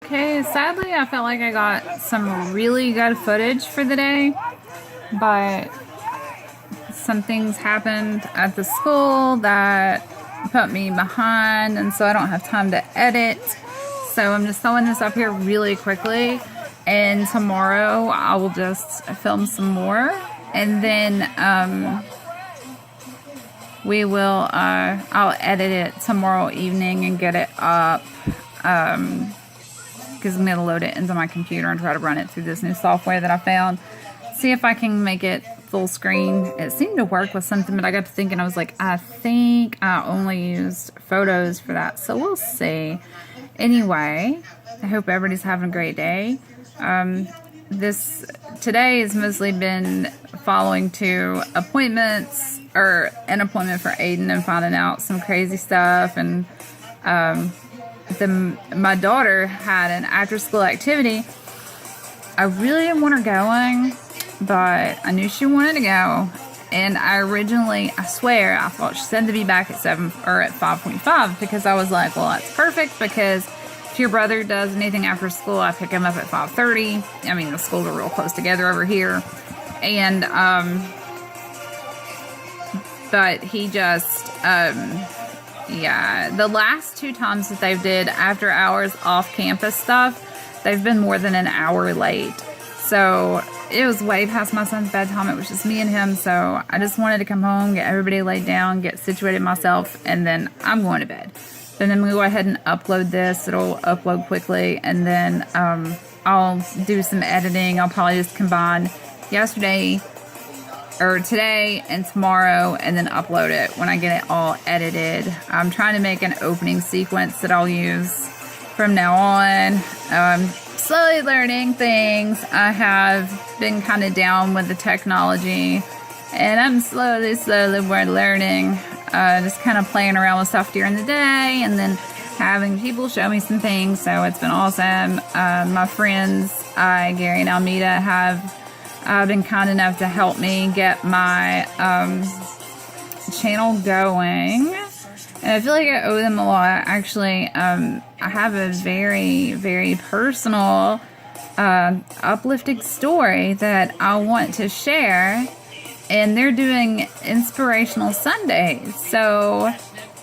Okay, sadly, I felt like I got some really good footage for the day, but some things happened at the school that put me behind, and so I don't have time to edit. So I'm just throwing this up here really quickly, and tomorrow I will just film some more, and then I'll edit it tomorrow evening and get it up. Because I'm going to load it into my computer and try to run it through this new software that I found. See if I can make it full screen. It seemed to work with something, but I got to thinking, I was like, I think I only used photos for that. So we'll see. Anyway, I hope everybody's having a great day. Today has mostly been following to appointments, or an appointment for Aiden and finding out some crazy stuff, and my daughter had an after-school activity. I really didn't want her going, but I knew she wanted to go. And I swear, I thought she said to be back at 5:45, because I was like, well, that's perfect, because if your brother does anything after school, I pick him up at 5:30. I mean, the schools are real close together over here. And, but he just, yeah, the last two times that they've did after hours off campus stuff, they've been more than an hour late. So it was way past my son's bedtime. It was just me and him. So I just wanted to come home, get everybody laid down, get situated myself, and then I'm going to bed. Then I'm going to go ahead and upload this. It'll upload quickly, and then I'll do some editing. I'll probably just combine today and tomorrow, and then upload it when I get it all edited. I'm trying to make an opening sequence that I'll use from now on. Slowly learning things. I have been kind of down with the technology, and I'm slowly learning. Just kind of playing around with stuff during the day, and then having people show me some things. So it's been awesome. My friends, Gary and Almeida, have been kind enough to help me get my channel going, and I feel like I owe them a lot. Actually, I have a very, very personal, uplifting story that I want to share, and they're doing Inspirational Sundays. So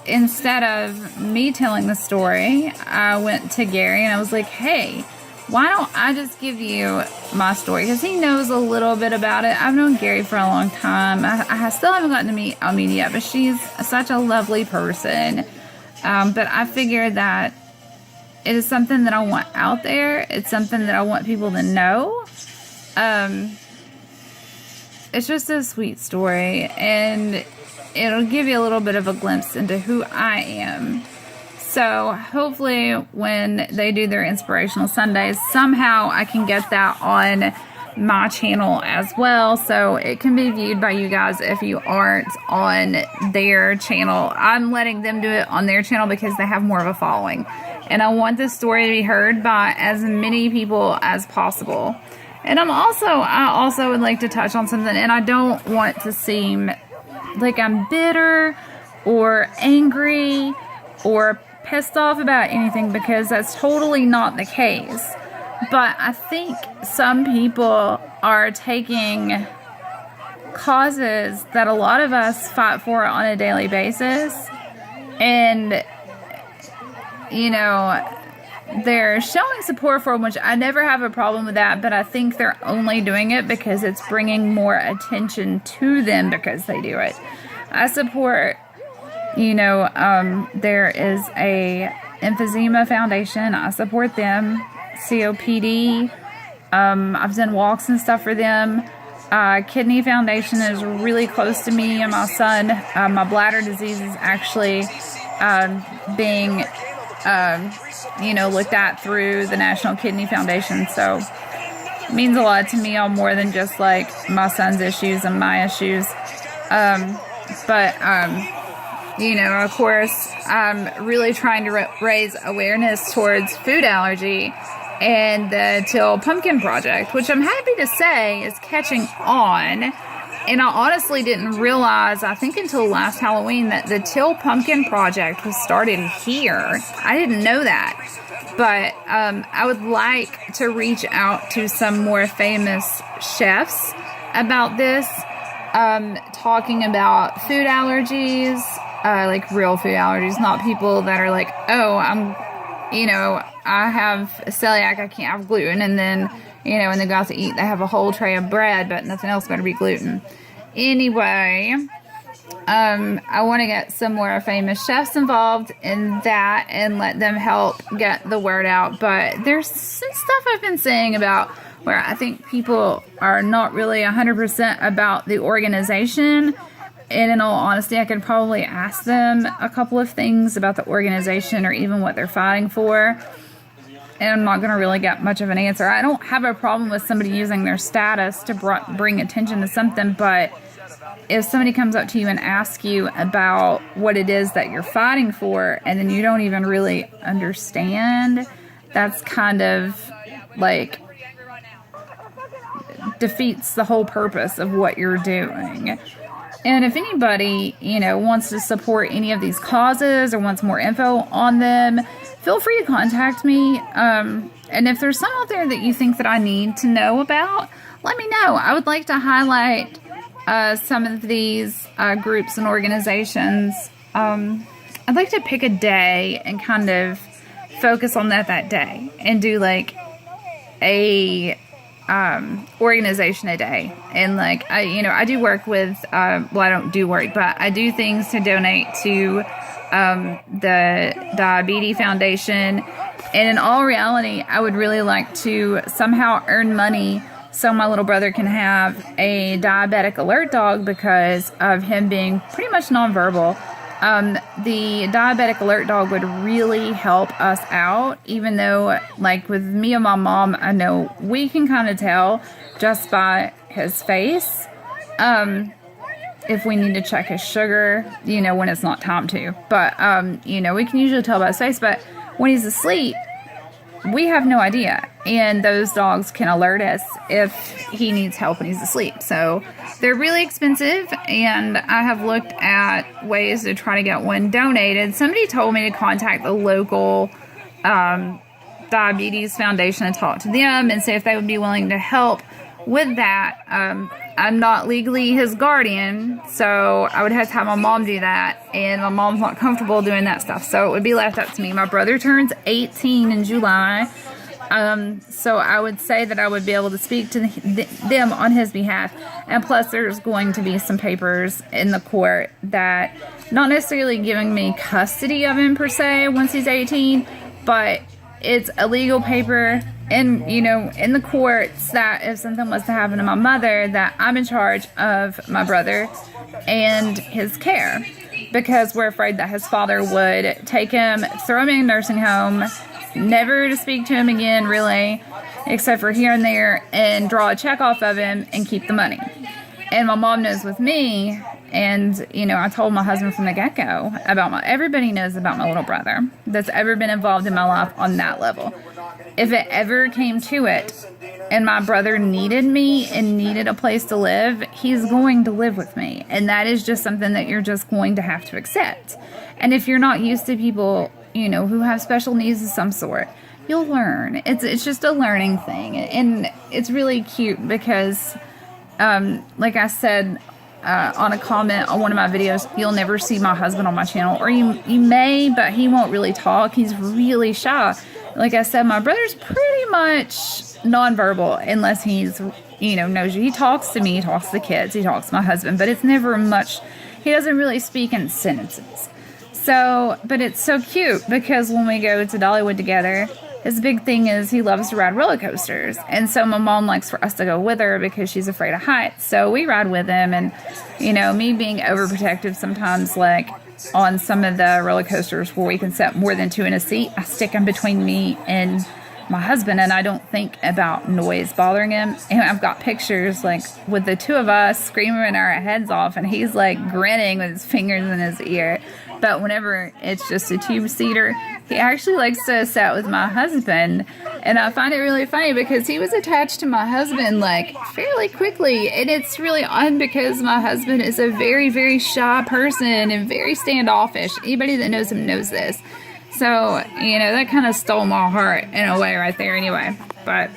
instead of me telling the story, I went to Gary and I was like, hey, why don't I just give you my story? Because he knows a little bit about it. I've known Gary for a long time. I still haven't gotten to meet Almeida yet, but she's such a lovely person. But I figured that it is something that I want out there. It's something that I want people to know. It's just a sweet story, and it'll give you a little bit of a glimpse into who I am. So hopefully when they do their Inspirational Sundays, somehow I can get that on my channel as well, so it can be viewed by you guys if you aren't on their channel. I'm letting them do it on their channel because they have more of a following, and I want this story to be heard by as many people as possible. And I also would like to touch on something, and I don't want to seem like I'm bitter or angry or pissed off about anything, because that's totally not the case. But I think some people are taking causes that a lot of us fight for on a daily basis, and they're showing support for them, which I never have a problem with that, but I think they're only doing it because it's bringing more attention to them because they do it. I support, there is a Emphysema Foundation. I support them. COPD. I've done walks and stuff for them. Kidney Foundation is really close to me and my son. My bladder disease is actually being looked at through the National Kidney Foundation. So it means a lot to me on more than just like my son's issues and my issues. Of course, I'm really trying to raise awareness towards food allergy and the Till Pumpkin Project, which I'm happy to say is catching on. And I honestly didn't realize, I think until last Halloween, that the Till Pumpkin Project was started here. I didn't know that. But I would like to reach out to some more famous chefs about this, talking about food allergies, like real food allergies, not people that are like, oh, I have celiac, I can't have gluten, and then, when they go out to eat, they have a whole tray of bread, but nothing else better be gluten. Anyway, I want to get some more famous chefs involved in that and let them help get the word out. But there's some stuff I've been saying about where I think people are not really 100% about the organization. And in all honesty, I could probably ask them a couple of things about the organization or even what they're fighting for. And I'm not going to really get much of an answer. I don't have a problem with somebody using their status to bring attention to something, but if somebody comes up to you and asks you about what it is that you're fighting for, and then you don't even really understand, that's kind of like defeats the whole purpose of what you're doing. And if anybody, wants to support any of these causes or wants more info on them, feel free to contact me. And if there's some out there that you think that I need to know about, let me know. I would like to highlight some of these groups and organizations. I'd like to pick a day and kind of focus on that day and do like a organization a day. And like I do work with I don't do work, but I do things to donate to the Diabetes Foundation. And in all reality, I would really like to somehow earn money so my little brother can have a diabetic alert dog because of him being pretty much nonverbal. The diabetic alert dog would really help us out, even though, like with me and my mom, I know we can kind of tell just by his face if we need to check his sugar, when it's not time to. But, we can usually tell by his face, but when he's asleep, we have no idea. And those dogs can alert us if he needs help when he's asleep. So they're really expensive, and I have looked at ways to try to get one donated. Somebody told me to contact the local Diabetes Foundation and talk to them and see if they would be willing to help with that. I'm not legally his guardian, so I would have to have my mom do that, and my mom's not comfortable doing that stuff, so it would be left up to me. My brother turns 18 in July, so I would say that I would be able to speak to them on his behalf. And plus there's going to be some papers in the court that not necessarily giving me custody of him per se once he's 18, but it's a legal paper in the courts that if something was to happen to my mother, that I'm in charge of my brother and his care, because we're afraid that his father would take him, throw him in a nursing home, never to speak to him again really, except for here and there, and draw a check off of him and keep the money. And my mom knows with me, and I told my husband from the get-go about everybody knows about my little brother that's ever been involved in my life on that level. If it ever came to it and my brother needed me and needed a place to live, he's going to live with me. And that is just something that you're just going to have to accept. And if you're not used to people, who have special needs of some sort, you'll learn. It's just a learning thing. And it's really cute because, like I said, on a comment on one of my videos, you'll never see my husband on my channel, or you may, but he won't really talk. He's really shy. Like I said, my brother's pretty much nonverbal unless he's, knows you. He talks to me, he talks to the kids, he talks to my husband, but it's never much. He doesn't really speak in sentences. So, but it's so cute because when we go to Dollywood together, his big thing is he loves to ride roller coasters. And so my mom likes for us to go with her because she's afraid of heights. So we ride with him, and, me being overprotective sometimes, like, on some of the roller coasters where we can sit more than two in a seat, I stick them between me and my husband, and I don't think about noise bothering him. And I've got pictures like with the two of us screaming our heads off, and he's like grinning with his fingers in his ear. But whenever it's just a two-seater, he actually likes to sit with my husband. And I find it really funny because he was attached to my husband like fairly quickly. And it's really odd because my husband is a very, very shy person and very standoffish. Anybody that knows him knows this. So, you know, that kind of stole my heart in a way right there anyway. But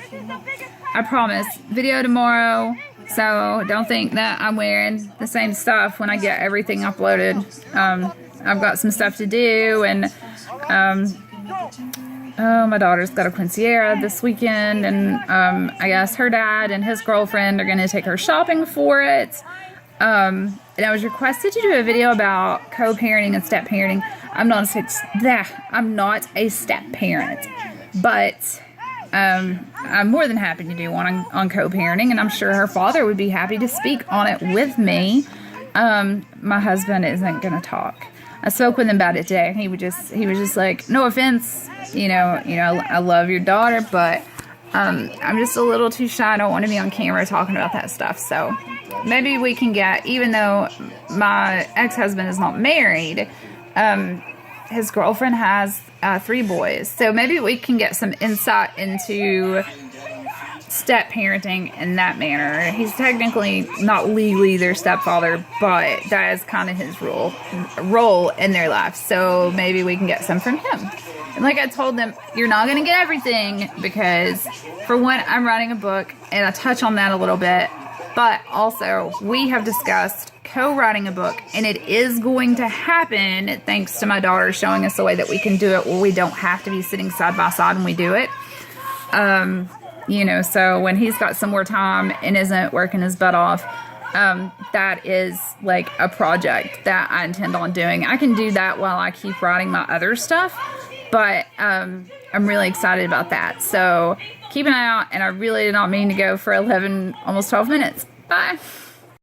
I promise, video tomorrow. So don't think that I'm wearing the same stuff when I get everything uploaded. I've got some stuff to do, and oh, my daughter's got a quinceañera this weekend, and I guess her dad and his girlfriend are going to take her shopping for it. And I was requested to do a video about co-parenting and step-parenting. I'm not a step-parent, but I'm more than happy to do one on co-parenting, and I'm sure her father would be happy to speak on it with me. My husband isn't going to talk. I spoke with him about it today, and he was just like, no offense, you know, I love your daughter, but I'm just a little too shy. I don't want to be on camera talking about that stuff. So maybe we can get, even though my ex-husband is not married, his girlfriend has 3 boys. So maybe we can get some insight into step parenting in that manner. He's technically not legally their stepfather, but that is kind of his role in their life. So maybe we can get some from him. And like I told them, you're not going to get everything, because for one, I'm writing a book, and I touch on that a little bit. But also, we have discussed co-writing a book, and it is going to happen thanks to my daughter showing us the way that we can do it where we don't have to be sitting side by side when we do it. You know, so when he's got some more time and isn't working his butt off, that is like a project that I intend on doing. I can do that while I keep writing my other stuff, but I'm really excited about that. So keep an eye out, and I really did not mean to go for 11, almost 12 minutes. Bye.